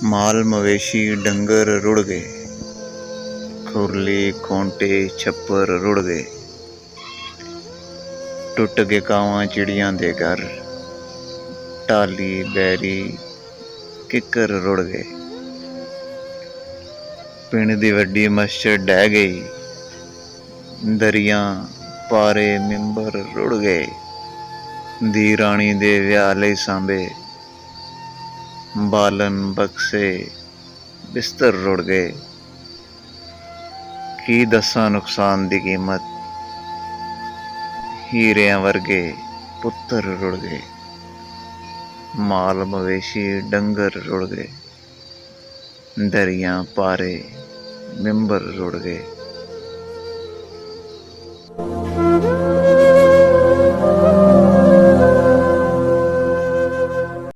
माल मवेशी डंगर रुड़ गए, खुरली खोंटे छप्पर रुड़ गए। टुट गए कावां चिड़ियां दे घर, टाली बैरी किकर रुड़ गए। पिंड दी वड्डी मस्जिद ढह गई, दरियां पारे मिंबर रुड़ गए। धी राणी दे विआह लई सांभे, बालन बक्से बिस्तर रुड़ गए। की दस्सां नुकसान दी कीमत, हीरियां वर्गे पुत्तर रुड़ गए। माल मवेशी डंगर रुड़ गए, दरियां पारे मिंबर रुड़ गए।